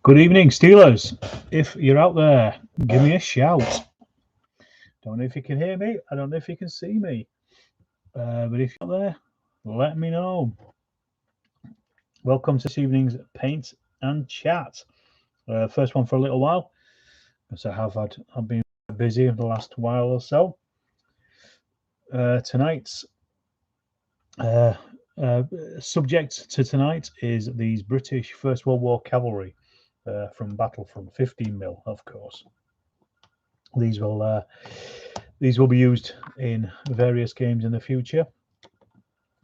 Good evening, Steelers. If you're out there, give me a shout. Don't know if you can hear me. I don't know if you can see me. But if you're out there, let me know. Welcome to this evening's Paint and Chat. First one for a little while, because I've been busy the last while or so. Tonight's subject to tonight is these British First World War cavalry from Battlefront 15mm, of course. These will be used in various games in the future.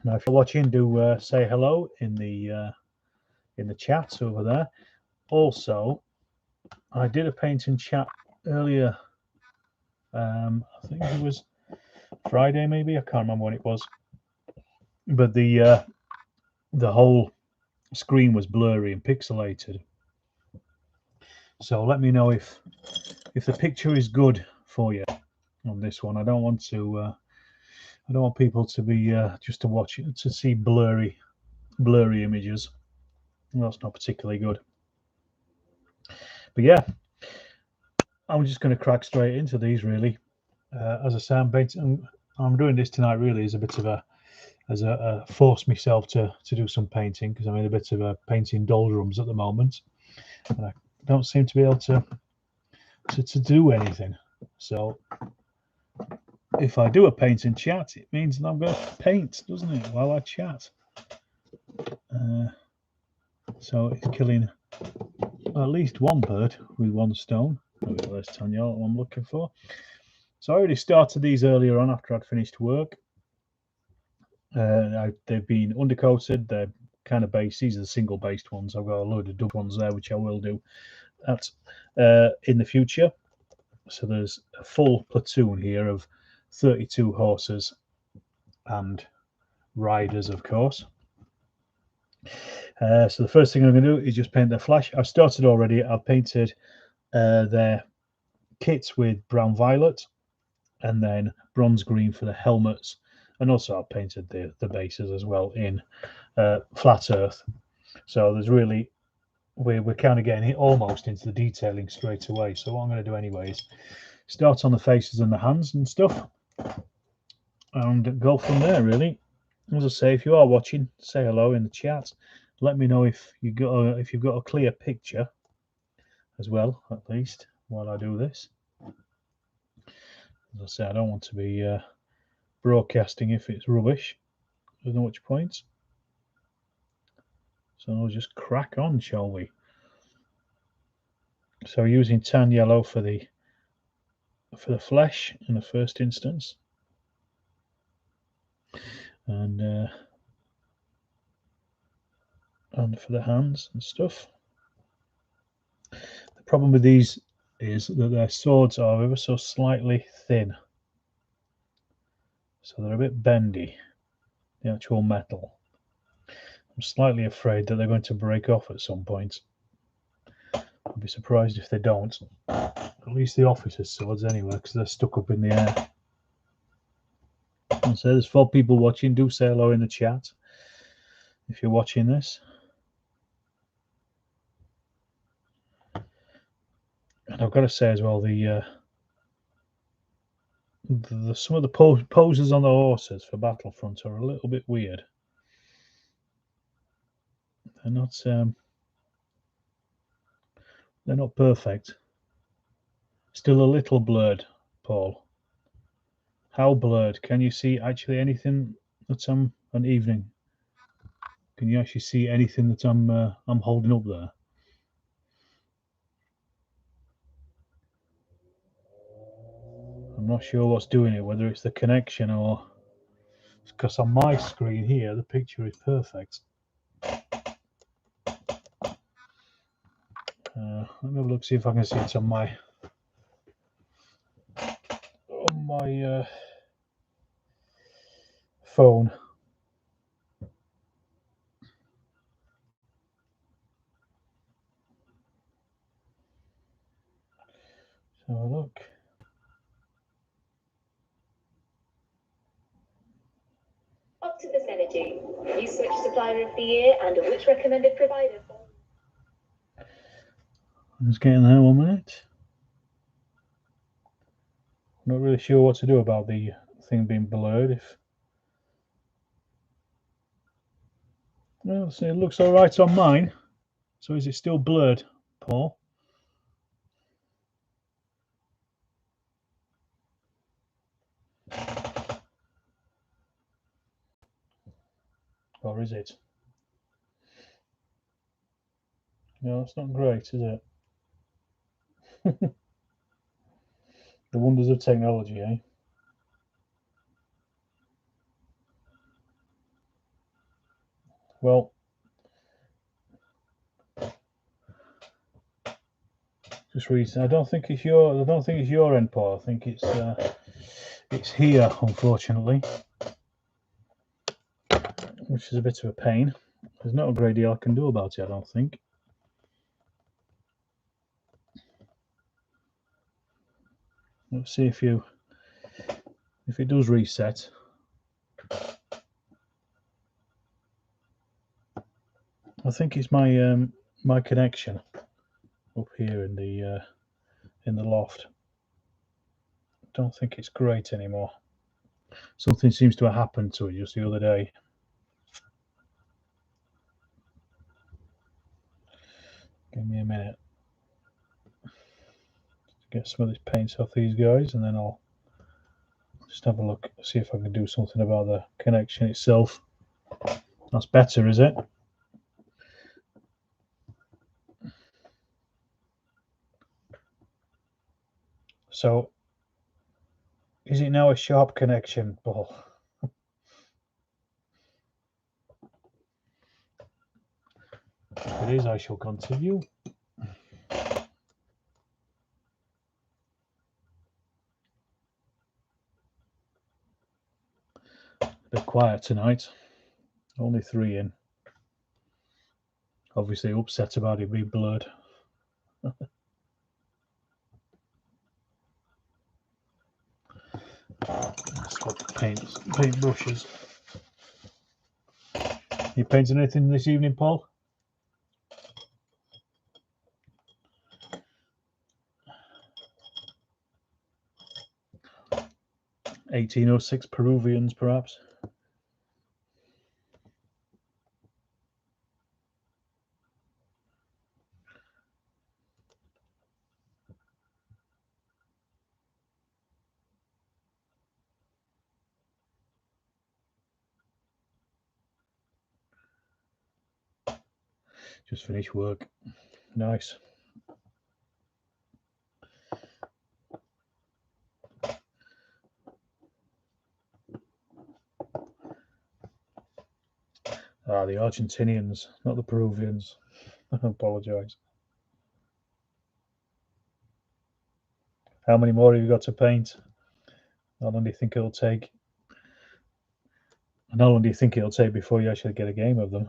Now, if you're watching, do say hello in the chat over there. Also, I did a paint and chat earlier. I think it was Friday, maybe. I can't remember when it was. But the whole screen was blurry and pixelated. So let me know if the picture is good for you on this one. I don't want people to be just to watch it to see blurry images. That's not particularly good. But yeah, I'm just going to crack straight into these really. As I say, I'm doing this tonight really as a bit of a force myself to do some painting, because I'm in a bit of a painting doldrums at the moment, and I don't seem to be able to do anything. So if I do a paint and chat, it means that I'm going to paint, doesn't it, while I chat? So it's killing at least one bird with one stone. There's Tanya, what I'm looking for. So I already started these earlier on after I'd finished work. They've been undercoated. They're kind of based. These are the single based ones. I've got a load of double ones there, which I will do at in the future. So there's a full platoon here of 32 horses and riders, of course. So the first thing I'm going to do is just paint their flash. I've started already. I've painted their kits with brown violet, and then bronze green for the helmets, and also I've painted the bases as well in flat earth. So there's really we're kind of getting almost into the detailing straight away. So what I'm going to do anyway is start on the faces and the hands and stuff, and go from there really. As I say, if you are watching, say hello in the chat. Let me know if you've got a clear picture as well, at least while I do this. As I say, I don't want to be broadcasting if it's rubbish. There's not much point. So I'll just crack on, shall we? So using tan yellow for the flesh in the first instance, and for the hands and stuff. The problem with these is that their swords are ever so slightly thin, so they're a bit bendy, the actual metal. I'm slightly afraid that they're going to break off at some point. I'd be surprised if they don't. At least the officers' swords anyway, because they're stuck up in the air. And so there's 4 people watching. Do say hello in the chat if you're watching this. And I've got to say as well, some of the poses on the horses for Battlefront are a little bit weird. They're not perfect. Still a little blurred, Paul. How blurred? Can you see actually anything that I'm an evening? Can you actually see anything that I'm holding up there? I'm not sure what's doing it, whether it's the connection or because on my screen here the picture is perfect. Let me have a look, see if I can see it on my phone. So look. Optimus Energy. You switch supplier of the year and which recommended provider for? I'm just getting there 1 minute. Not really sure what to do about the thing being blurred. Well, see, it looks all right on mine. So is it still blurred, Paul? Or is it? No, it's not great, is it? The wonders of technology, eh? Well, just read. I don't think it's your end, Paul. I think it's here, unfortunately, which is a bit of a pain. There's not a great deal I can do about it, I don't think. Let's see if it does reset. I think it's my my connection up here in the loft. Don't think it's great anymore. Something seems to have happened to it just the other day. Give me a minute to get some of this paint off these guys, and then I'll just have a look, see if I can do something about the connection itself. That's better, is it? So, is it now a sharp connection, Paul? If it is, I shall continue. A bit quiet tonight. Only 3 in. Obviously upset about it being blurred. Swap paint brushes. You painting anything this evening, Paul? 1806 Peruvians, perhaps. Just finished work. Nice. The Argentinians, not the Peruvians. I apologise. How many more have you got to paint? How long do you think it'll take? And how long do you think it'll take before you actually get a game of them?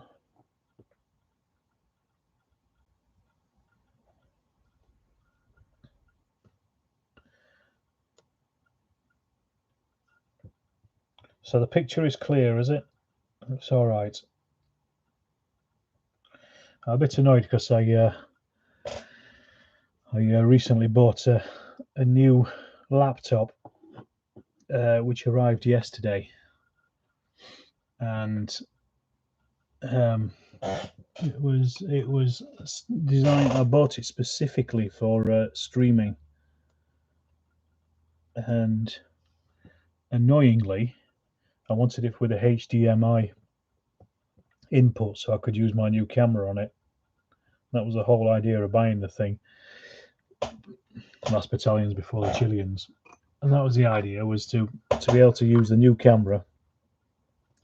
So the picture is clear, is it? It's all right. I'm a bit annoyed because I recently bought a new laptop, which arrived yesterday, and it was designed. I bought it specifically for streaming, and annoyingly, I wanted it with a HDMI input so I could use my new camera on it. That was the whole idea of buying the thing. Last battalions before the Chileans, and that was the idea, was to be able to use the new camera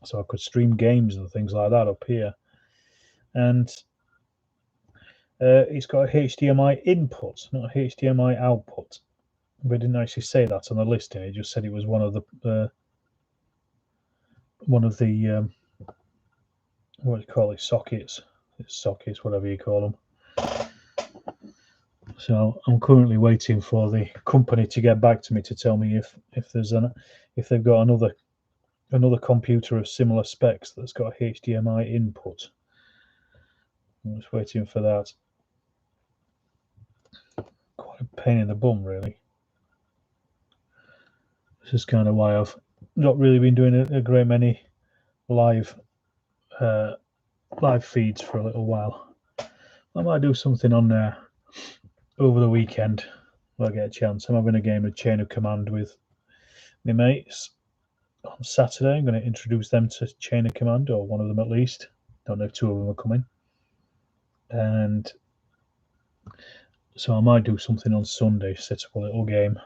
so I could stream games and things like that up here. And it's got a HDMI input, not a HDMI output. But it didn't actually say that on the listing. It just said it was one of the what do you call it, sockets, whatever you call them. So I'm currently waiting for the company to get back to me to tell me if they've got another computer of similar specs that's got a HDMI input. I'm just waiting for that. quite a pain in the bum, really. This is kind of why I've not really been doing a great many live live feeds for a little while. I might do something on there over the weekend when I get a chance. I'm having a game of Chain of Command with my mates on Saturday. I'm going to introduce them to Chain of Command, or one of them at least. Don't know if two of them are coming. And so I might do something on Sunday, set up a little game.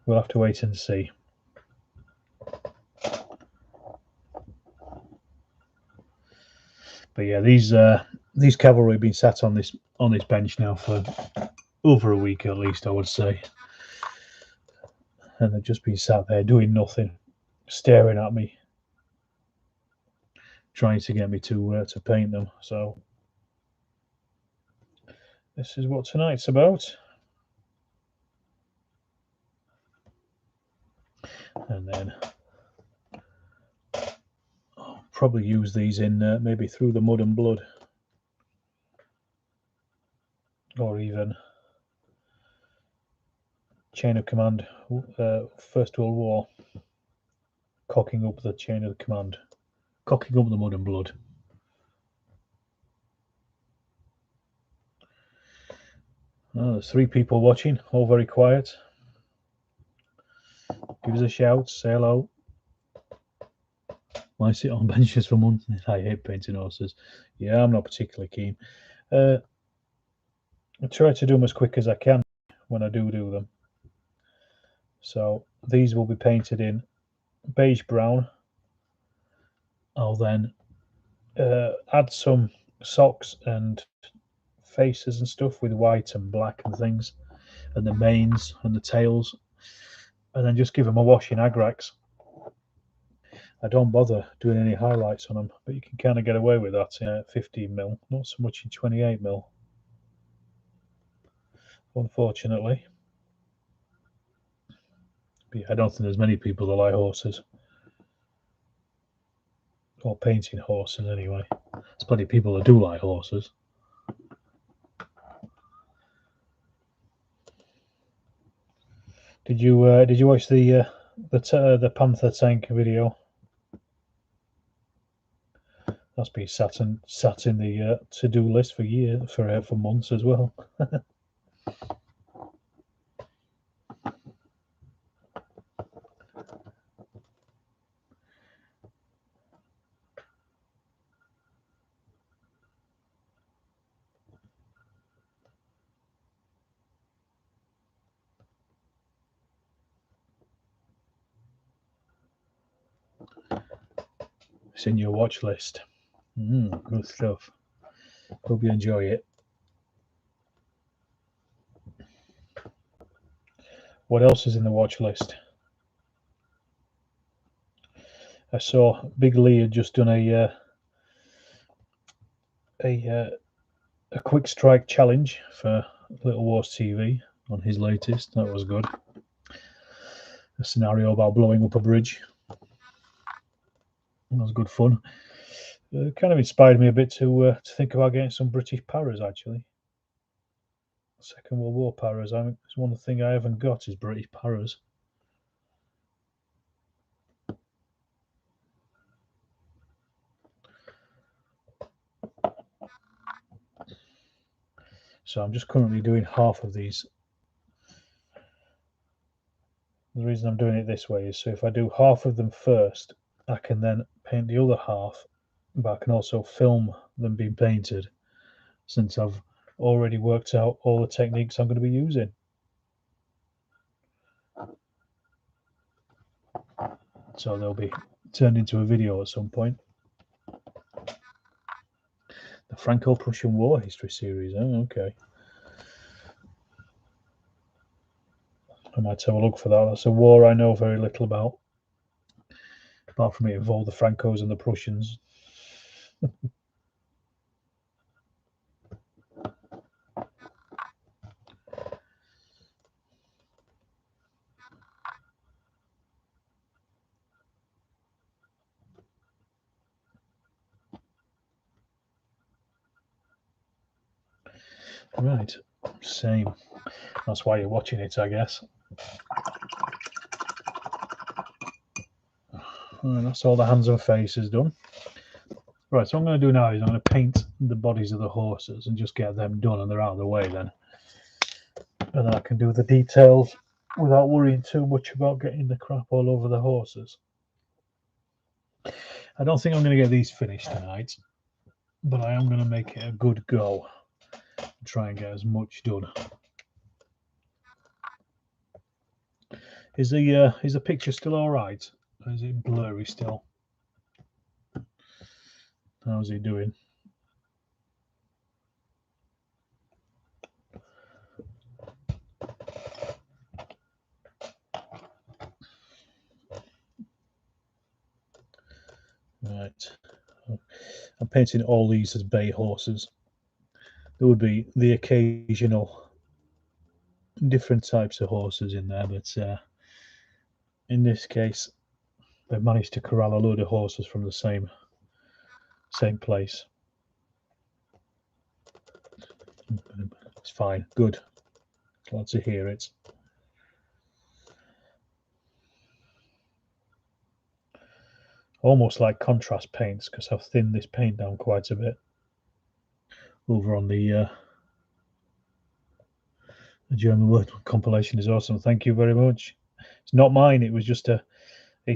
We'll have to wait and see. But yeah, these cavalry have been sat on this bench now for over a week at least, I would say, and they've just been sat there doing nothing, staring at me, trying to get me to paint them. So this is what tonight's about. And then I'll probably use these in maybe Through the Mud and Blood, or even Chain of Command, First World War, cocking up the Chain of Command, cocking up the Mud and Blood. Oh, there's 3 people watching, all very quiet. Give us a shout, say hello. Why sit on benches for months? I hate painting horses. Yeah, I'm not particularly keen. I try to do them as quick as I can when I do them. So these will be painted in beige brown. I'll then add some socks and faces and stuff with white and black and things, and the manes and the tails, and then just give them a wash in Agrax. I don't bother doing any highlights on them, but you can kind of get away with that in 15mm, not so much in 28mm, unfortunately. But yeah, I don't think there's many people that like horses, or painting horses anyway. There's plenty of people that do like horses. Did you watch the Panther tank video? That's been sat in the to-do list for months as well. It's in your watch list. Good stuff. Hope you enjoy it. What else is in the watch list? I saw Big Lee had just done a quick strike challenge for Little Wars TV on his latest. That was good. A scenario about blowing up a bridge. That was good fun. It kind of inspired me a bit to think about getting some British paras, actually. Second World War paras. It's one thing I haven't got is British paras. So I'm just currently doing half of these. The reason I'm doing it this way is so if I do half of them first, I can then paint the other half, but I can also film them being painted, since I've already worked out all the techniques I'm going to be using. So they'll be turned into a video at some point. The Franco-Prussian War History series. Oh, okay. I might have a look for that. That's a war I know very little about, apart from it involved the Francos and the Prussians. Right, same. That's why you're watching it, I guess. And that's all the hands and faces done. Right, so what I'm going to do now is I'm going to paint the bodies of the horses and just get them done, and they're out of the way then. And then I can do the details without worrying too much about getting the crap all over the horses. I don't think I'm going to get these finished tonight, but I am going to make it a good go and try and get as much done. Is the picture still all right? Or is it blurry still? How's he doing? Right. I'm painting all these as bay horses. There would be the occasional different types of horses in there, but in this case, they've managed to corral a load of horses from the same place. It's fine. Good. Glad to hear it. Almost like contrast paints, because I've thinned this paint down quite a bit over on the German word compilation. Is awesome. Thank you very much. It's not mine. It was just a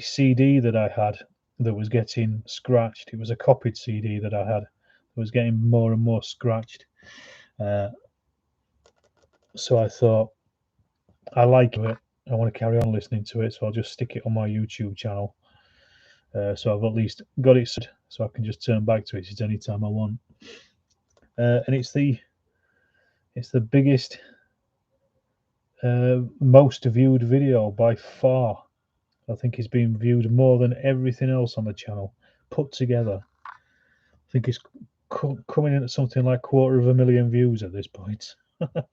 CD that I had that was getting scratched. It was a copied CD that I had that was getting more and more scratched. So I thought, I like it. I want to carry on listening to it, so I'll just stick it on my YouTube channel. So I've at least got it so I can just turn back to it at any time I want. And it's the biggest, most viewed video by far. I think it's been viewed more than everything else on the channel put together. I think it's coming in at something like 250,000 views at this point. And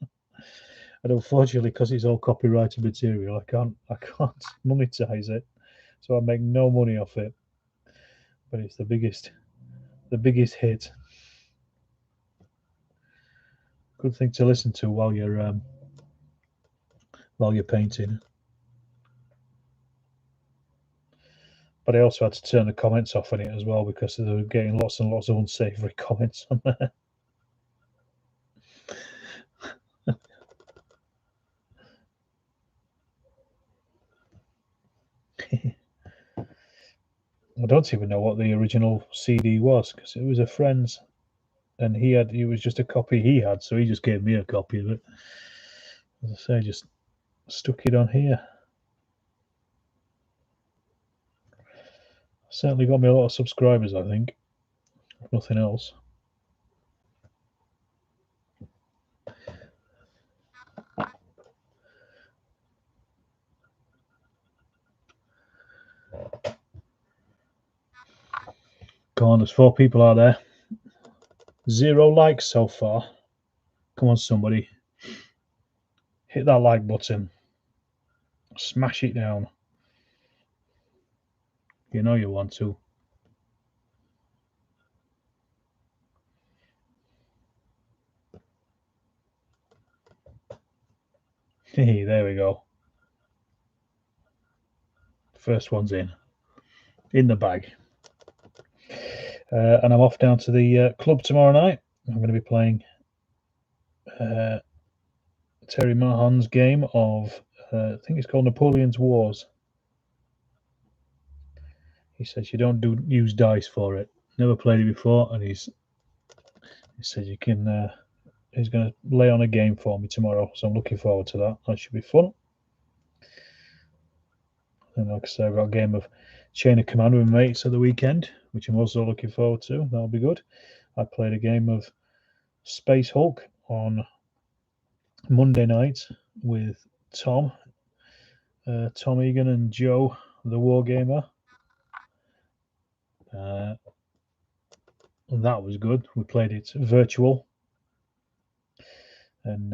unfortunately, because it's all copyrighted material, I can't monetize it, so I make no money off it. But it's the biggest hit. Good thing to listen to while you're painting. But I also had to turn the comments off on it as well because they were getting lots and lots of unsavory comments on there. I don't even know what the original CD was because it was a friend's, and it was just a copy he had, so he just gave me a copy of it. As I say, just stuck it on here. Certainly got me a lot of subscribers, I think, if nothing else. Come on, there's 4 people out there. 0 likes so far. Come on, somebody. Hit that like button. Smash it down. You know you want to. Hey, there we go. First one's in the bag. And I'm off down to the club tomorrow night. I'm going to be playing Terry Mahan's game of, I think it's called Napoleon's Wars. He says you don't use dice for it. Never played it before, and he says you can. He's going to lay on a game for me tomorrow, so I'm looking forward to that. That should be fun. And like I say, I've got a game of Chain of Command with my mates at the weekend, which I'm also looking forward to. That'll be good. I played a game of Space Hulk on Monday night with Tom Egan and Joe, the Wargamer. And that was good. We played it virtual and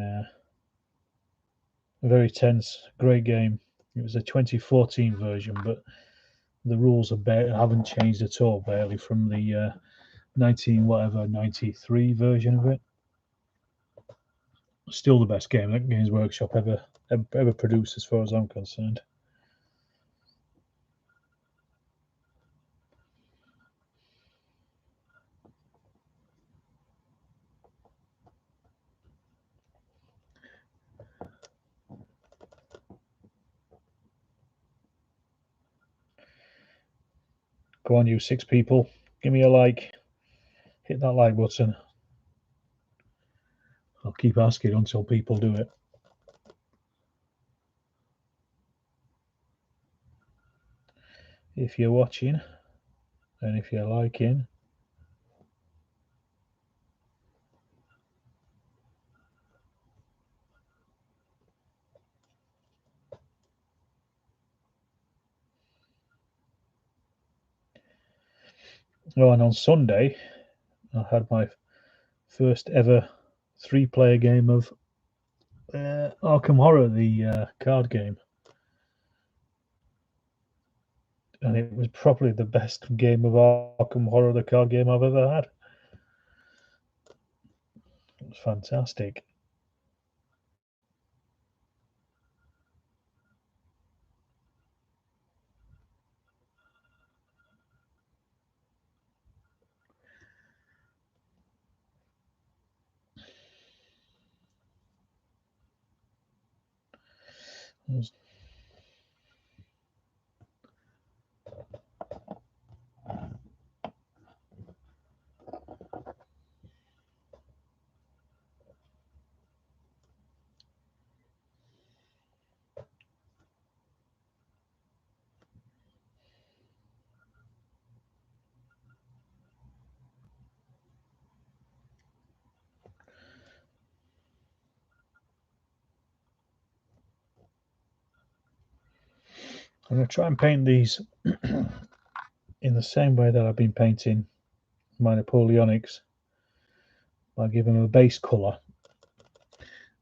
very tense, great game. It was a 2014 version, but the rules haven't changed at all, barely, from the 93 version of it. Still the best game that Games Workshop ever produced, as far as I'm concerned. Go on, you 6 people. Give me a like. Hit that like button. I'll keep asking until people do it. If you're watching and if you're liking, oh, and on Sunday I had my first ever 3-player game of Arkham Horror, the card game, and it was probably the best game of Arkham Horror, the card game, I've ever had. It was fantastic. I'm going to try and paint these in the same way that I've been painting my Napoleonics, by giving them a base colour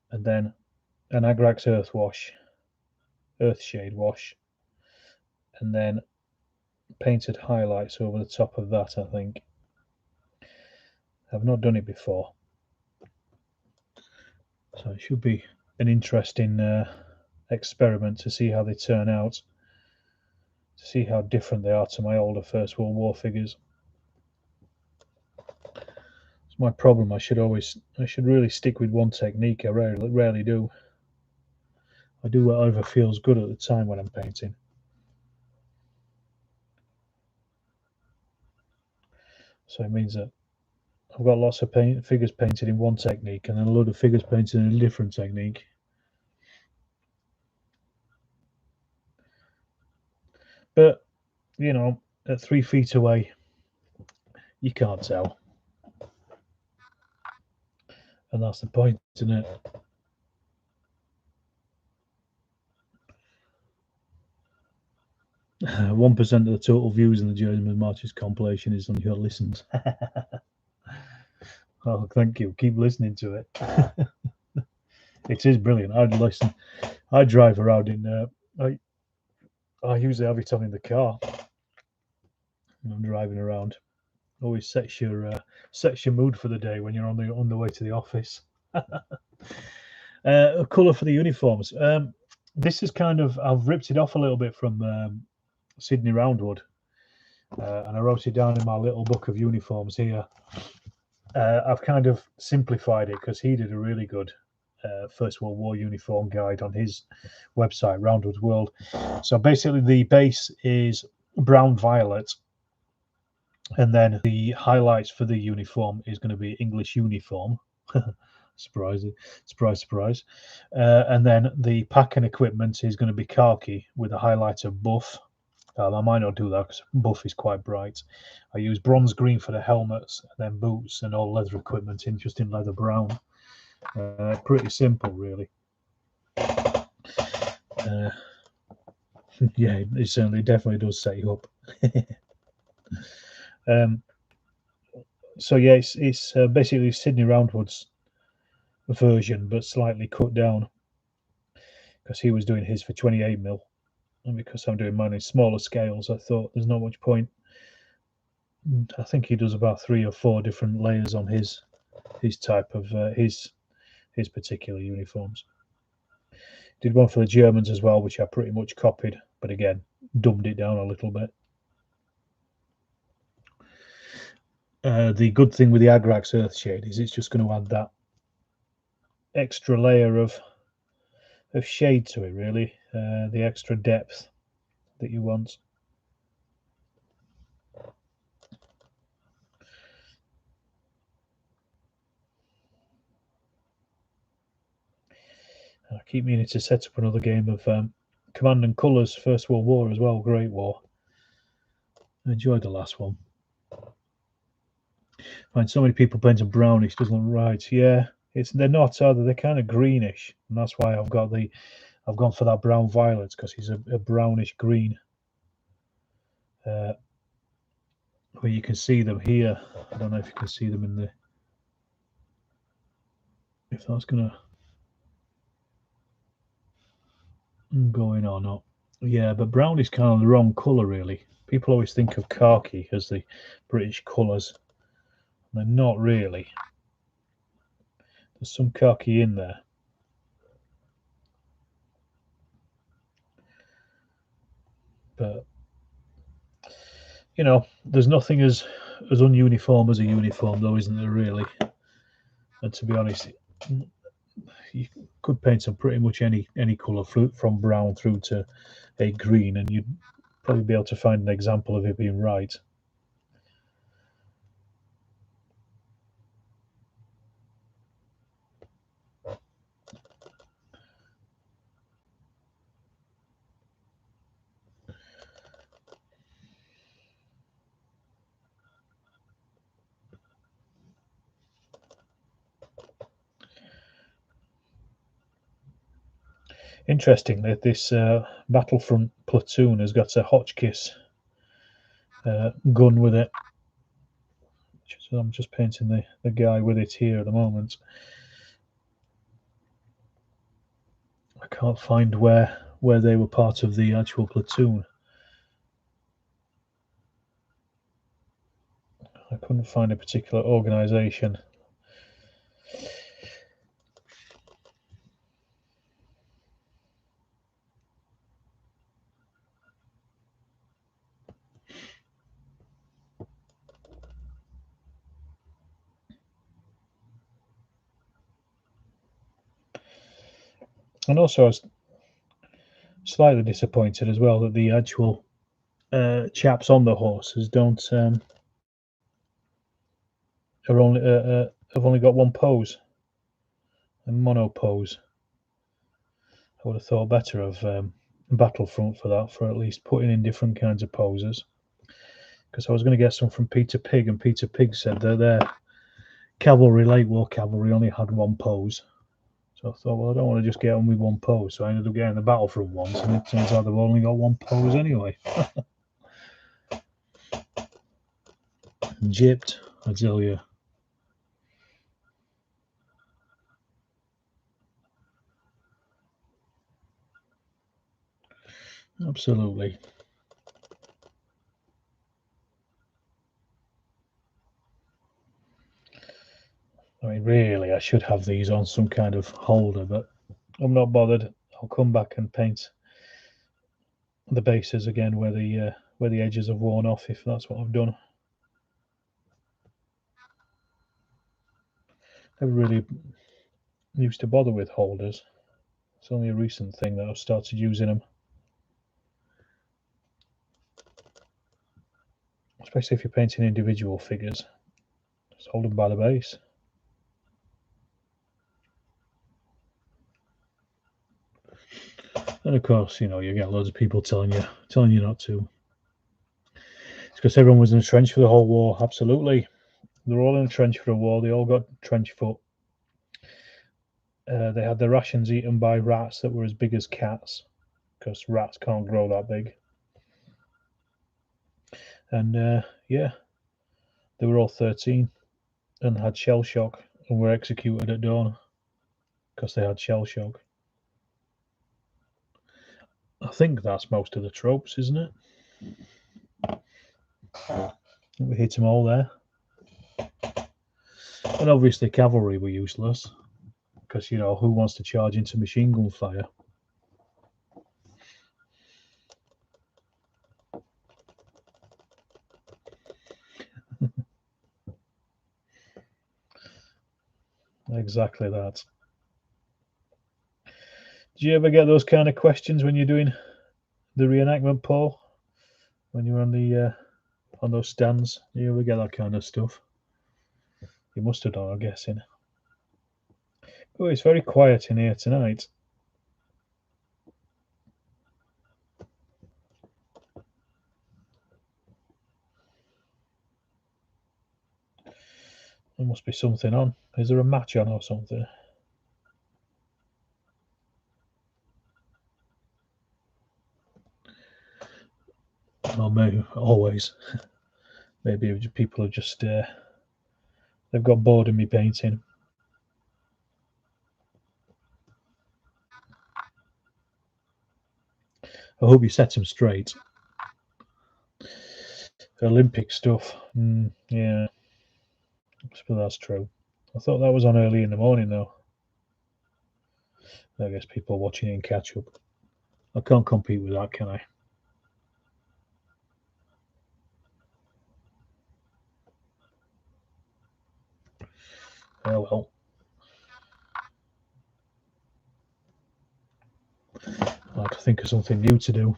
and then an Agrax Earthshade wash, and then painted highlights over the top of that. I think I've not done it before, so it should be an interesting experiment to see how they turn out, to see how different they are to my older First World War figures. It's my problem. I should really stick with one technique. I rarely do. I do whatever feels good at the time when I'm painting. So it means that I've got lots of figures painted in one technique, and then a load of figures painted in a different technique. But, you know, at 3 feet away, you can't tell. And that's the point, isn't it? One percent of the total views in the German Marches compilation is on your listens. Oh, thank you. Keep listening to it. It is brilliant. I'd listen. I drive around in. I usually have it on in the car when I'm driving around. Always sets your mood for the day when you're on the way to the office. A colour for the uniforms. This is kind of, I've ripped it off a little bit from Sydney Roundwood, and I wrote it down in my little book of uniforms here. I've kind of simplified it because he did a really good First World War uniform guide on his website, Roundwood's World. So basically, the base is brown violet, and then the highlights for the uniform is going to be English uniform. Surprise, surprise. And then the pack and equipment is going to be khaki with a highlight of buff. I might not do that because buff is quite bright. I use bronze green for the helmets, and then boots and all leather equipment in leather brown. Pretty simple, really. Yeah, it certainly definitely does set you up. So yeah, it's basically Sydney Roundwood's version, but slightly cut down, because he was doing his for 28mm, and because I'm doing mine in smaller scales, I thought there's not much point. I think he does about 3 or 4 different layers on his type of his his particular uniforms. Did one for the Germans as well, which I pretty much copied, but again, dumbed it down a little bit. The good thing with the Agrax Earthshade is it's just going to add that extra layer of shade to it, really, the extra depth that you want. I keep meaning to set up another game of Command and Colours First World War as well. Great War. I enjoyed the last one. I find so many people painting brownish doesn't look right. Yeah, they're not, are they? They're kind of greenish, and that's why I've gone for that brown violet, because he's a brownish green. Where you can see them here. I don't know if you can see them in the. If that's gonna go in or not. Yeah, but brown is kind of the wrong colour, really. People always think of khaki as the British colours. They're not really. There's some khaki in there. But, you know, there's nothing as ununiform as a uniform, though, isn't there, really? And to be honest, you could paint some pretty much any colour from brown through to a green, and you'd probably be able to find an example of it being right. Interesting that this Battlefront platoon has got a Hotchkiss gun with it. So I'm just painting the guy with it here at the moment. I can't find where they were part of the actual platoon. I couldn't find a particular organisation. And also, I was slightly disappointed as well that the actual chaps on the horses don't have only got one pose, a mono pose. I would have thought better of Battlefront for that, for at least putting in different kinds of poses. Because I was going to get some from Peter Pig, and Peter Pig said that their cavalry, late war cavalry, only had one pose. So I thought, well, I don't want to just get on with one pose. So I ended up getting the Battlefront ones, and it turns out they've only got one pose anyway. Gypped, I tell you. Absolutely. I mean, really, I should have these on some kind of holder, but I'm not bothered. I'll come back and paint the bases again where the edges have worn off, if that's what I've done. Never really used to bother with holders. It's only a recent thing that I've started using them. Especially if you're painting individual figures. Just hold them by the base. And of course, you know, you get loads of people telling you not to. It's because everyone was in a trench for the whole war. Absolutely. They're all in a trench for a war. They all got trench foot. They had their rations eaten by rats that were as big as cats, because rats can't grow that big. And yeah, they were all 13 and had shell shock and were executed at dawn because they had shell shock. I think that's most of the tropes, isn't it? We hit them all there. And obviously cavalry were useless. because you know who wants to charge into machine gun fire? Exactly that. Do you ever get those kind of questions when you're doing the reenactment, Paul? When you're on the on those stands, do you ever get that kind of stuff? You must have done, I'm guessing. Oh, it's very quiet in here tonight. There must be something on. Is there a match on or something? Or maybe always. Maybe people are just they've got bored of me painting. I hope you set them straight. Olympic stuff. Yeah, I suppose that's true. I thought that was on early in the morning though. I guess people watching it in catch up. I can't compete with that, can I? Oh well. I'll have to think of something new to do.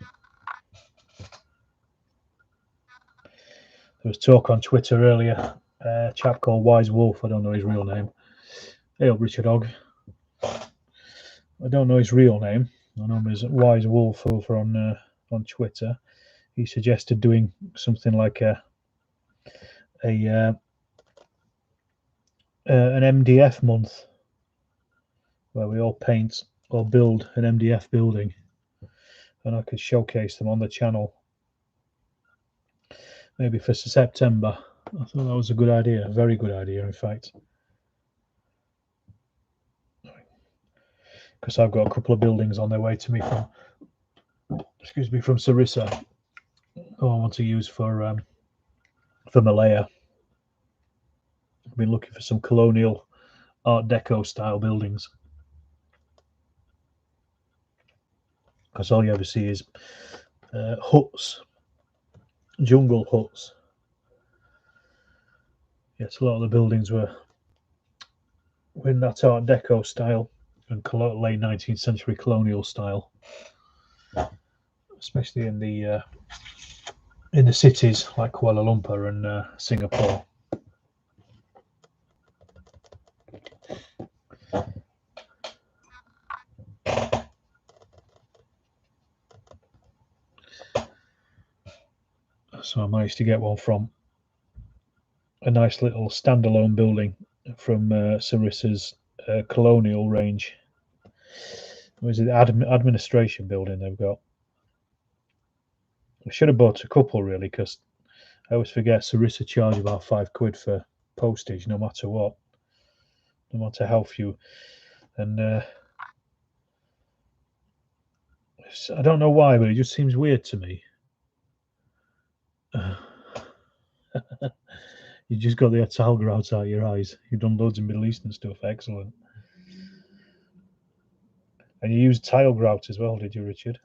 There was talk on Twitter earlier. A chap called Wise Wolf. I don't know his real name. Hey up, Richard Hogg. I don't know his real name. I know him as Wise Wolf over on Twitter. He suggested doing something like an MDF month where we all paint or build an MDF building, and I could showcase them on the channel. Maybe for September. I thought that was a good idea, a very good idea, in fact. Because I've got a couple of buildings on their way to me from Sarissa, who I want to use for Malaya. I've been looking for some colonial Art Deco style buildings. Because all you ever see is huts, jungle huts. Yes, a lot of the buildings were in that Art Deco style and late 19th century colonial style, especially in the cities like Kuala Lumpur and Singapore. So I managed to get one from a nice little standalone building from Sarissa's colonial range. Was it administration building they've got? I should have bought a couple really, because I always forget Sarissa charge about £5 for postage, no matter what, no matter how few. And I don't know why, but it just seems weird to me. You just got the tile grouts out of your eyes. You've done loads of Middle Eastern stuff. Excellent. And you used tile grout as well, did you, Richard?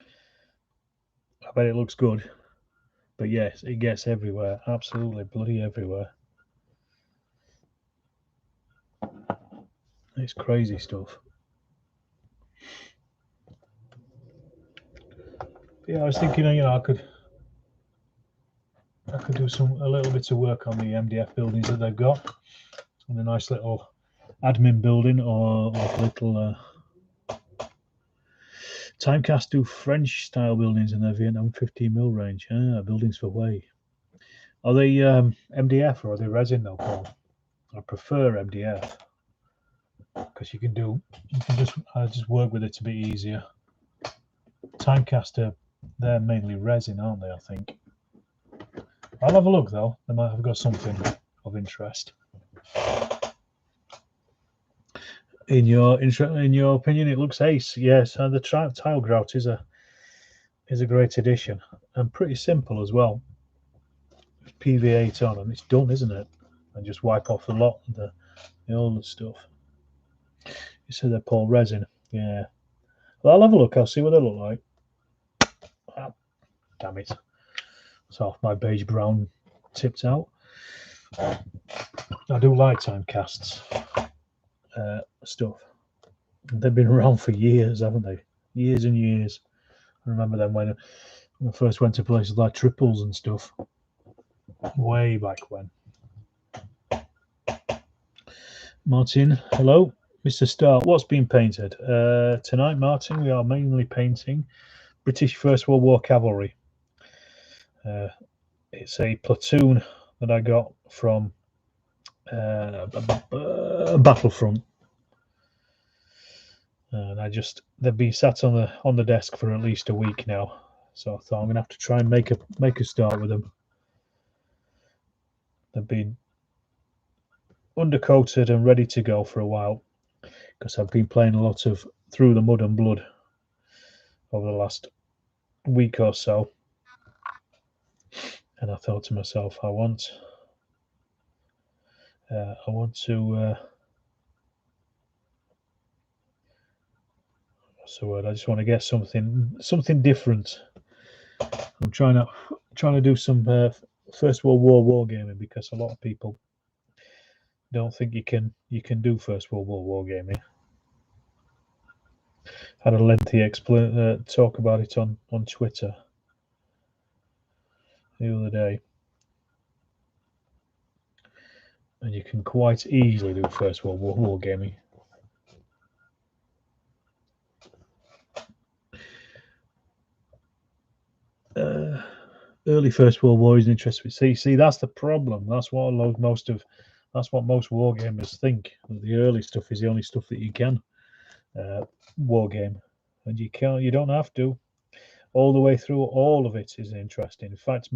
I bet it looks good. But yes, it gets everywhere. Absolutely bloody everywhere. It's crazy stuff. Yeah, I was thinking, I could do a little bit of work on the MDF buildings that they've got, and a nice little admin building, or like a little Timecast do French style buildings in their Vietnam 15mm range. Buildings for Way. Are they MDF or are they resin though, Paul? I prefer MDF because you can just work with it to be easier. Timecast, they're mainly resin, aren't they? I think. I'll have a look though. They might have got something of interest. In your opinion, it looks ace. Yes, and the tile grout is a great addition and pretty simple as well. PV8 on, and it's done, isn't it? and just wipe off the lot, the old stuff. You said they're Paul resin. Yeah. Well, I'll have a look. I'll see what they look like. Ah, damn it. It's half my beige brown tipped out. I do like time casts stuff. They've been around for years, haven't they? Years and years. I remember them when I first went to places like Triples and stuff. Way back when. Martin, hello. Mr. Star, what's been painted? Tonight, Martin, we are mainly painting British First World War cavalry. It's a platoon that I got from Battlefront, and they've been sat on the desk for at least a week now. So I thought I'm gonna have to try and make a start with them. They've been undercoated and ready to go for a while because I've been playing a lot of Through the Mud and Blood over the last week or so, and I thought to myself, I want to. So I just want to get something different. I'm trying to do some First World War wargaming because a lot of people don't think you can do First World War wargaming. Had a lengthy talk about it on Twitter the other day, and you can quite easily do First World War wargaming. Early First World War is interesting. See, that's the problem. That's what most wargamers think. The early stuff is the only stuff that you can wargame, and you don't have to. All the way through, all of it is interesting. In fact,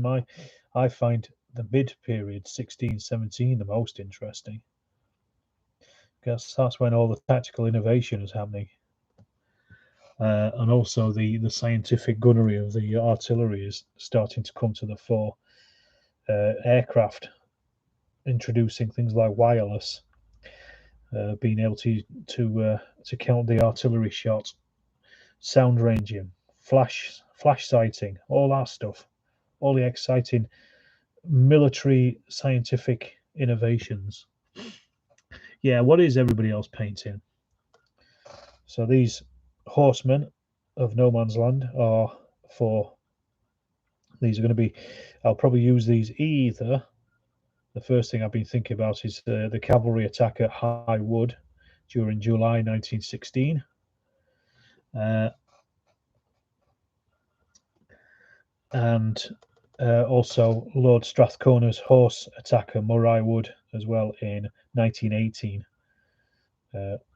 I find the mid period 16-17 the most interesting, because that's when all the tactical innovation is happening. And also the scientific gunnery of the artillery is starting to come to the fore. Aircraft introducing things like wireless, being able to count the artillery shot, sound ranging, flash sighting, all that stuff, all the exciting military scientific innovations. Yeah, what is everybody else painting? So these horsemen of no man's land are these are going to be, I'll probably use these either. The first thing I've been thinking about is the cavalry attack at High Wood during July 1916. And also Lord Strathcona's horse attack at Moray Wood as well in 1918.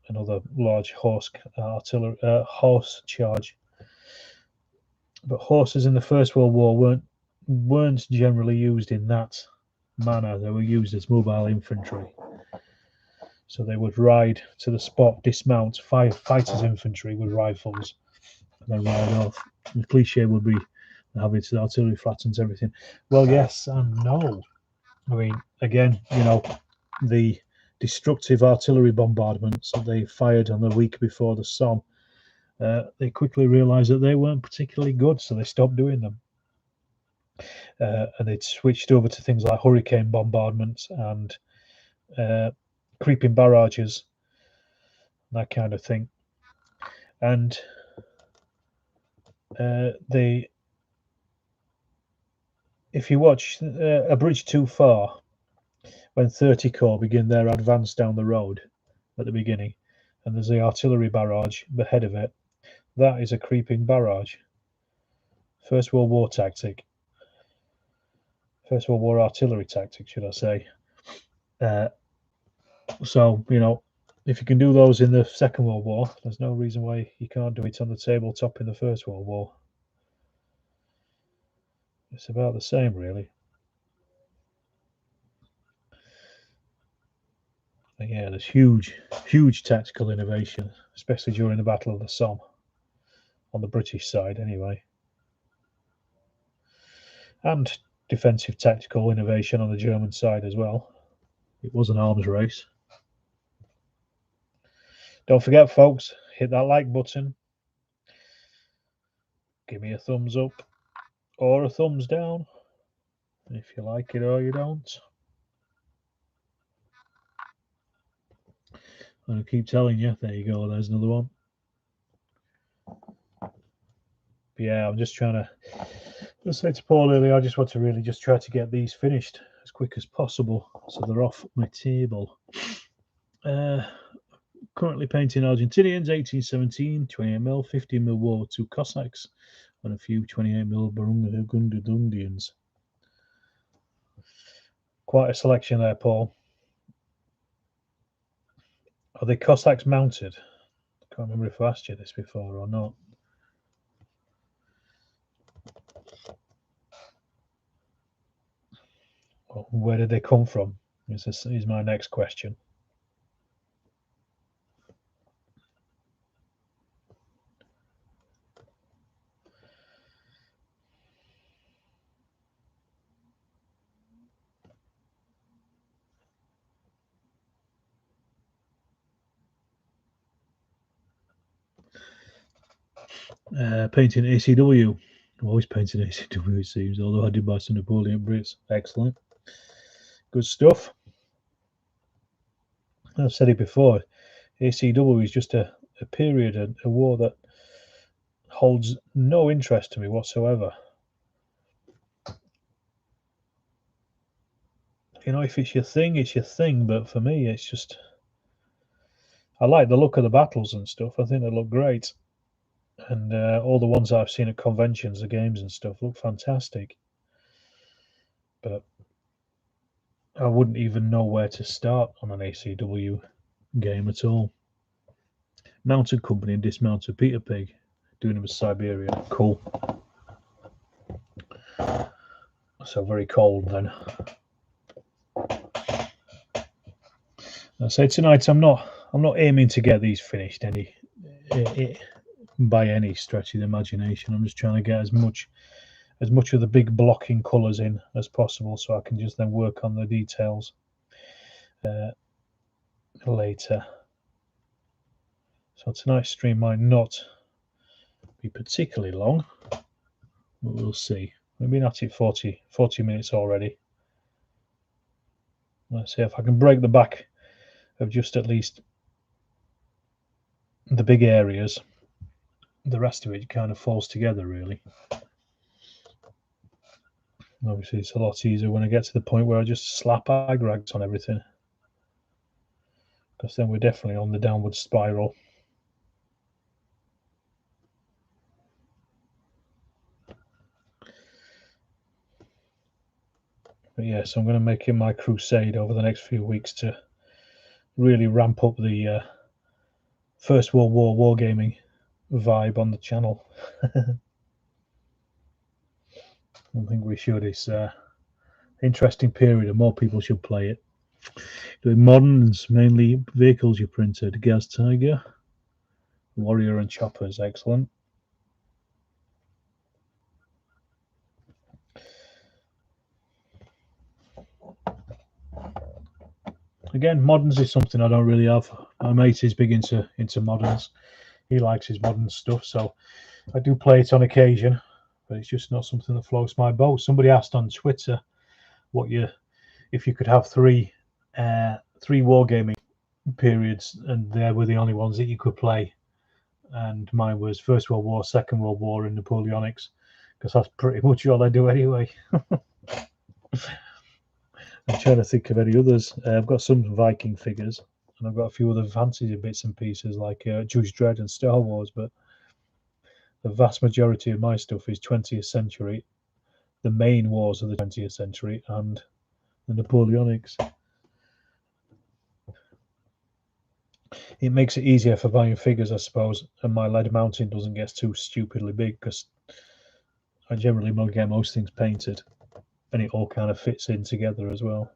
Another large horse charge. But horses in the First World War weren't generally used in that manner. They were used as mobile infantry. So they would ride to the spot, dismount, fighters infantry with rifles, and then ride off. The cliche would be having the artillery flattens everything. Well, yes and no. I mean, again, the destructive artillery bombardments that they fired on the week before the Somme, they quickly realised that they weren't particularly good, so they stopped doing them. And they'd switched over to things like hurricane bombardments and creeping barrages, that kind of thing. And if you watch A Bridge Too Far, when 30 Corps begin their advance down the road at the beginning, and there's the artillery barrage ahead of it, that is a creeping barrage. First World War tactic. First World War artillery tactic, should I say. So, if you can do those in the Second World War, there's no reason why you can't do it on the tabletop in the First World War. It's about the same, really. But yeah, there's huge tactical innovation, especially during the Battle of the Somme, on the British side anyway. And defensive tactical innovation on the German side as well. It was an arms race. Don't forget, folks, hit that like button. Give me a thumbs up or a thumbs down if you like it or you don't. I'm going to keep telling you. There you go. There's another one. But yeah, I'm just trying to. Just say to Paul earlier, I just want to really just try to get these finished as quick as possible, so they're off my table. Currently painting Argentinians, 1817, 28mm, 15mm World War II Cossacks, and a few 28mm Burgundians. Quite a selection there, Paul. Are the Cossacks mounted? I can't remember if I asked you this before or not. Well, where did they come from? Is my next question. Painting ACW. I'm always painting ACW, it seems, although I did buy some Napoleon Brits. Excellent. Good stuff. I've said it before. ACW is just a period, a war that holds no interest to me whatsoever. You know, if it's your thing, it's your thing. But for me, it's just, I like the look of the battles and stuff. I think they look great. And all the ones I've seen at conventions, the games and stuff, look fantastic. But I wouldn't even know where to start on an ACW game at all. Mounted Company and Dismounted Peter Pig, doing them as Siberia. Cool. So very cold then. I say tonight I'm not aiming to get these finished by any stretch of the imagination. I'm just trying to get as much of the big blocking colours in as possible, so I can just then work on the details later. So tonight's stream might not be particularly long, but we'll see. We've been at it 40 minutes already. Let's see if I can break the back of just at least the big areas. The rest of it kind of falls together, really. Obviously, it's a lot easier when I get to the point where I just slap agrags on everything, because then we're definitely on the downward spiral. But yeah, so I'm going to make it my crusade over the next few weeks to really ramp up the First World War wargaming vibe on the channel. I think we should. It's an interesting period and more people should play it. Doing moderns, mainly vehicles you printed. Gas Tiger, Warrior and Choppers, excellent. Again, moderns is something I don't really have. My mate is big into moderns. He likes his modern stuff, so I do play it on occasion, but it's just not something that floats my boat. Somebody asked on Twitter if you could have three wargaming periods and they were the only ones that you could play, and mine was First World War, Second World War, and Napoleonics, because that's pretty much all I do anyway. I'm trying to think of any others. I've got some Viking figures, and I've got a few other fancy bits and pieces like Judge Dredd and Star Wars, but the vast majority of my stuff is 20th century, the main wars of the 20th century, and the Napoleonics. It makes it easier for buying figures, I suppose, and my lead mounting doesn't get too stupidly big, because I generally get most things painted, and it all kind of fits in together as well.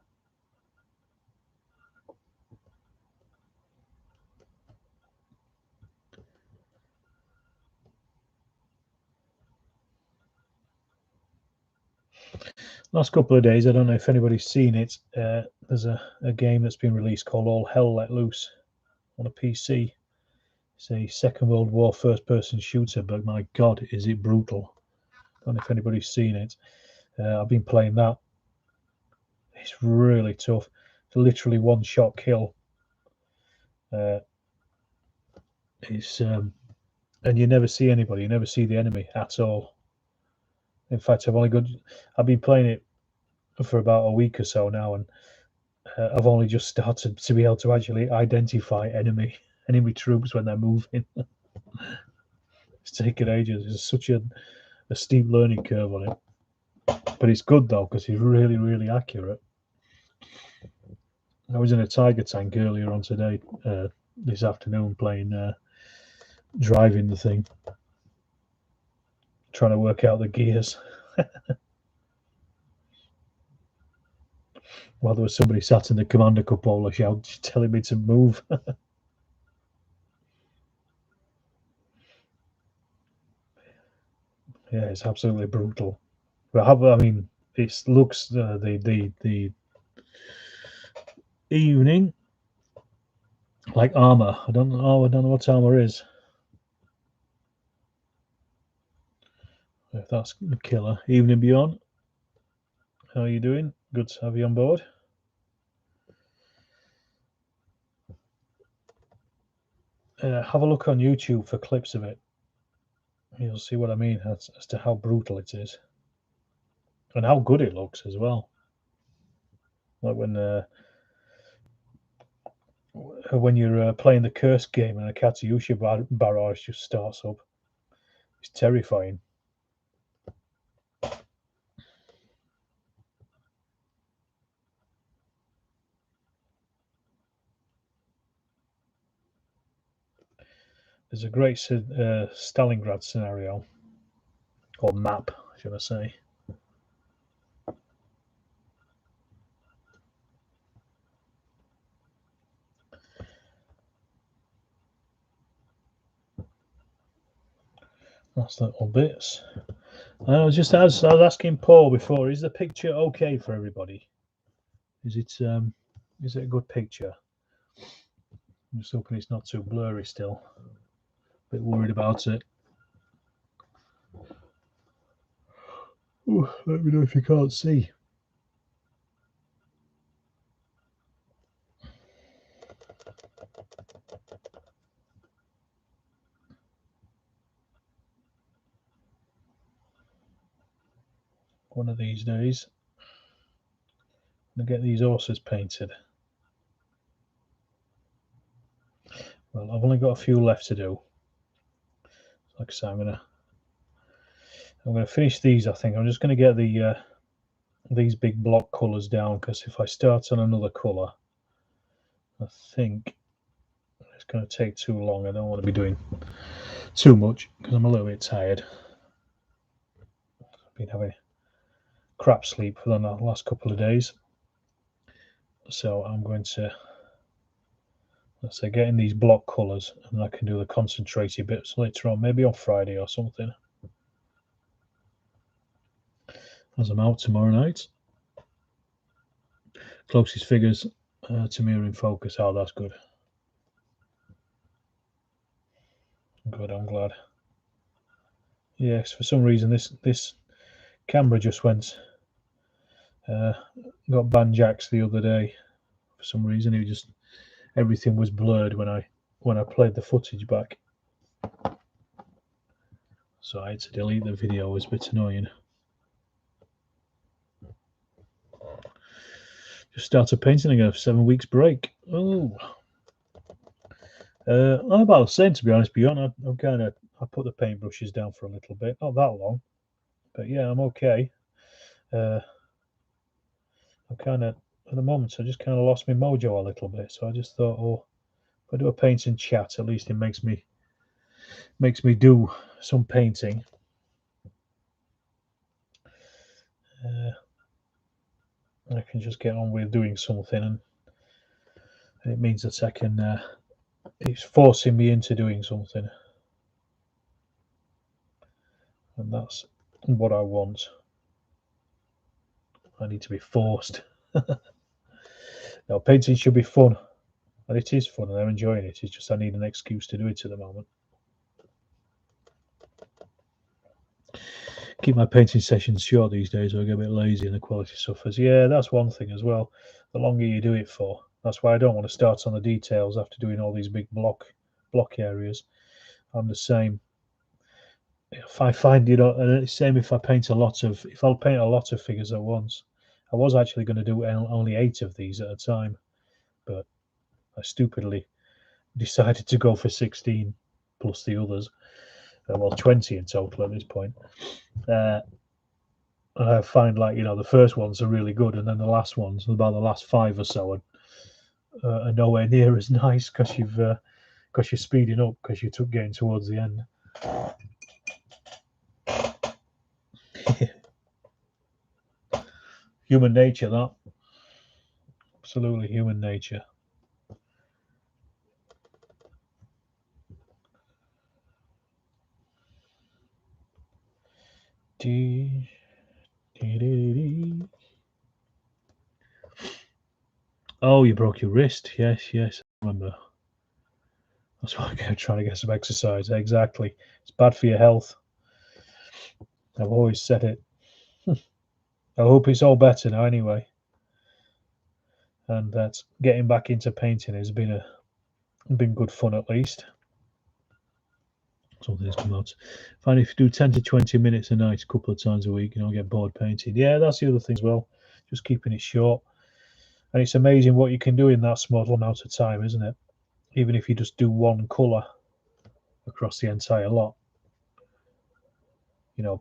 last couple of days, I don't know if anybody's seen it. There's a game that's been released called All Hell Let Loose on a PC. It's a Second World War first-person shooter, but my God, is it brutal! I don't know if anybody's seen it. I've been playing that. It's really tough. It's literally one-shot kill. It's and you never see anybody. You never see the enemy at all. In fact, I've been playing it for about a week or so now, and I've only just started to be able to actually identify enemy troops when they're moving. It's taken ages. There's such a steep learning curve on it, but it's good though because it's really, really accurate. I was in a Tiger tank earlier on today, this afternoon, playing, driving the thing, trying to work out the gears. While there was somebody sat in the commander cupola shout, telling me to move. Yeah, it's absolutely brutal. But I mean, it looks the evening like armor. I don't know what armor is. If that's the killer. Evening Beyond. How are you doing? Good to have you on board. Have a look on YouTube for clips of it. You'll see what I mean as to how brutal it is. And how good it looks as well. Like when you're playing the Curse game and a Katyusha barrage just starts up. It's terrifying. There's a great Stalingrad scenario, or map, should I say. That's little bits. I was asking Paul before, is the picture okay for everybody? Is it a good picture? I'm just hoping it's not too blurry still. A bit worried about it. Ooh, let me know if you can't see. One of these days, I'm going to get these horses painted. Well, I've only got a few left to do. Like I say, I'm gonna finish these. I think I'm just going to get these big block colours down, because if I start on another colour, I think it's going to take too long. I don't want to be doing too much because I'm a little bit tired. I've been having crap sleep for the last couple of days, so I'm going to, let's say, get in these block colours, and I can do the concentrated bits later on, maybe on Friday or something, as I'm out tomorrow night. Closest figures to me are in focus. Oh, that's good. Good, I'm glad. Yes, for some reason this camera just went got banjaxed the other day. For some reason, it just, everything was blurred when I played the footage back. So I had to delete the video. It was a bit annoying. Just started painting again. 7 weeks break. Oh, I'm about the same, to be honest. Beyond, I put the paintbrushes down for a little bit, not that long, but yeah, I'm okay. I'm kind of, at the moment, I just kind of lost my mojo a little bit. So I just thought, oh, if I do a paint and chat, at least it makes me do some painting. I can just get on with doing something, and it means that I can. It's forcing me into doing something, and that's what I want. I need to be forced. No, painting should be fun, and it is fun, and I'm enjoying it. It's just I need an excuse to do it at the moment. Keep my painting sessions short these days, or I get a bit lazy and the quality suffers. Yeah, that's one thing as well. The longer you do it for, that's why I don't want to start on the details after doing all these big block areas. I'm the same. If I find the same if I paint if I'll paint a lot of figures at once. I was actually going to do only 8 of these at a time, but I stupidly decided to go for 16 plus the others. Well, 20 in total at this point. I find the first ones are really good, and then the last ones, about the last 5 or so, are nowhere near as nice because you're speeding up because you took getting towards the end. Human nature, that. Absolutely human nature. Oh, you broke your wrist. Yes, I remember. That's why I'm trying to get some exercise. Exactly. It's bad for your health. I've always said it. I hope it's all better now anyway. And that's getting back into painting has been good fun at least. Something's come out. Find if you do 10 to 20 minutes a night, a couple of times a week, get bored painting. Yeah, that's the other thing as well. Just keeping it short. And it's amazing what you can do in that small amount of time, isn't it? Even if you just do one colour across the entire lot.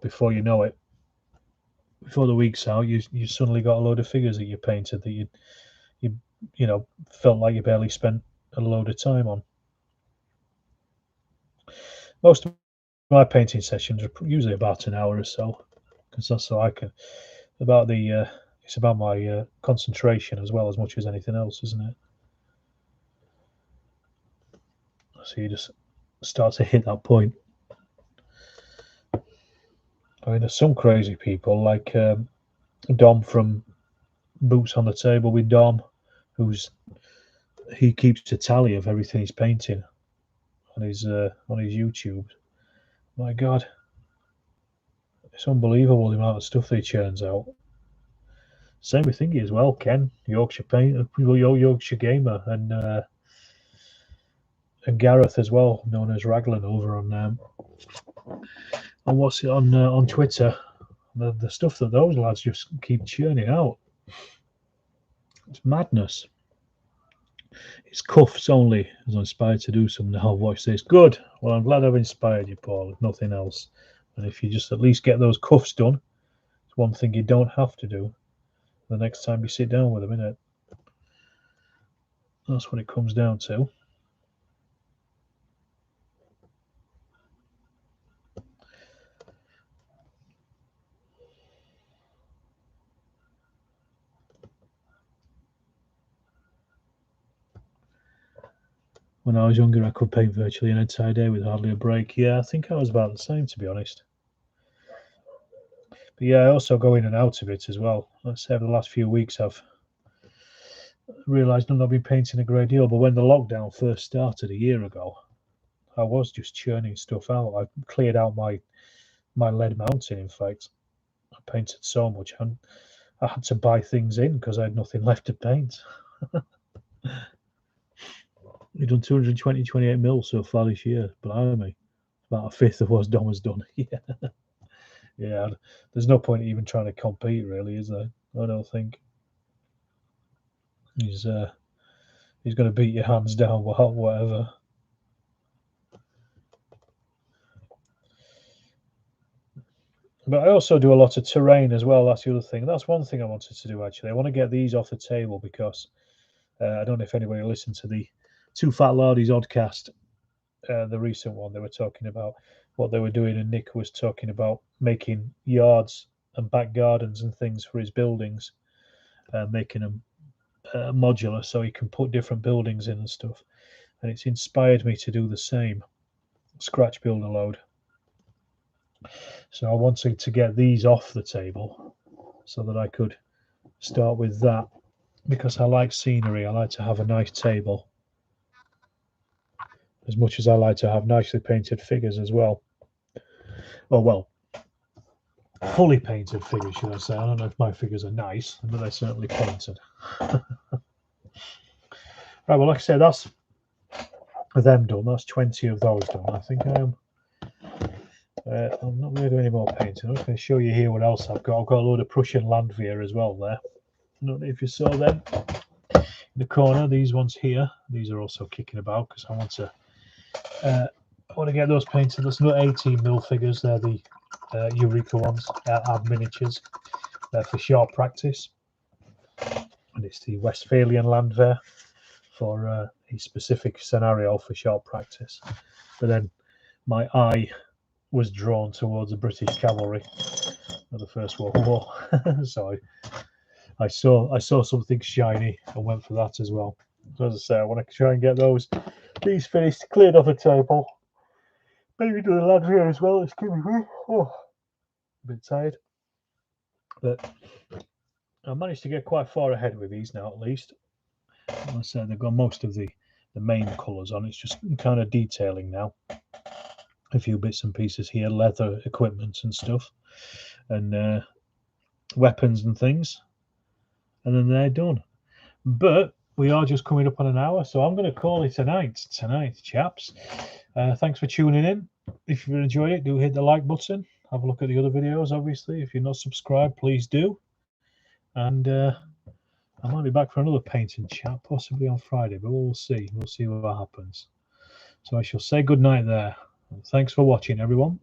Before you know it, before the week's out, you suddenly got a load of figures that you painted that you felt like you barely spent a load of time on. Most of my painting sessions are usually about an hour or so, because that's so I can it's about my concentration as well as much as anything else, isn't it? So you just start to hit that point. I mean, there's some crazy people like Dom from Boots on the Table with Dom, he keeps a tally of everything he's painting on his YouTube. My God, it's unbelievable the amount of stuff that he churns out. Same with Thingy as well, Ken, Yorkshire Gamer, and Gareth as well, known as Raglan over on what's it on Twitter. The stuff that those lads just keep churning out, it's madness. It's cuffs only as I'm inspired to do some now. Watch this. Good. Well, I'm glad I've inspired you, Paul, if nothing else. And if you just at least get those cuffs done, it's one thing you don't have to do the next time you sit down with them, innit? That's what it comes down to. When I was younger, I could paint virtually an entire day with hardly a break. Yeah, I think I was about the same, to be honest. But yeah, I also go in and out of it as well. Let's say over the last few weeks, I've realised I've not been painting a great deal. But when the lockdown first started a year ago, I was just churning stuff out. I cleared out my lead mountain, in fact. I painted so much, and I had to buy things in because I had nothing left to paint. We've done 28 mil so far this year, blimey. About a fifth of what Dom has done. Yeah, there's no point even trying to compete, really, is there? I don't think. He's going to beat your hands down, whatever. But I also do a lot of terrain as well. That's the other thing. That's one thing I wanted to do, actually. I want to get these off the table because I don't know if anybody listened to the Two Fat Lardies oddcast, the recent one. They were talking about what they were doing, and Nick was talking about making yards and back gardens and things for his buildings, making them modular so he can put different buildings in and stuff. And it's inspired me to do the same, scratch build a load. So I wanted to get these off the table so that I could start with that because I like scenery. I like to have a nice table as much as I like to have nicely painted figures as well. Oh well, fully painted figures, should I say. I don't know if my figures are nice, but they're certainly painted. Right, well, like I said, that's them done. That's 20 of those done. I think I'm not going to do any more painting. I'm just going to show you here what else I've got. I've got a load of Prussian Landwehr as well there. I don't know if you saw them in the corner. These ones here, these are also kicking about because I want to get those painted. There's no 18mm figures. They're the Eureka ones, ad miniatures. They're for short practice. And it's the Westphalian Landwehr for a specific scenario for short practice. But then my eye was drawn towards the British cavalry of the First World War. So I saw something shiny and went for that as well. So as I say, I want to try and get these finished, cleared off the table. Maybe do the Landwehr as well. It's giving me a bit tired. But I managed to get quite far ahead with these now, at least. As I said, they've got most of the main colours on. It's just kind of detailing now. A few bits and pieces here, leather equipment and stuff, and weapons and things, and then they're done. But we are just coming up on an hour, so I'm going to call it tonight, chaps. Thanks for tuning in. If you enjoyed it, do hit the like button. Have a look at the other videos, obviously. If you're not subscribed, please do. And I might be back for another painting chat, possibly on Friday, but we'll see. We'll see what happens. So I shall say good night there. Thanks for watching, everyone.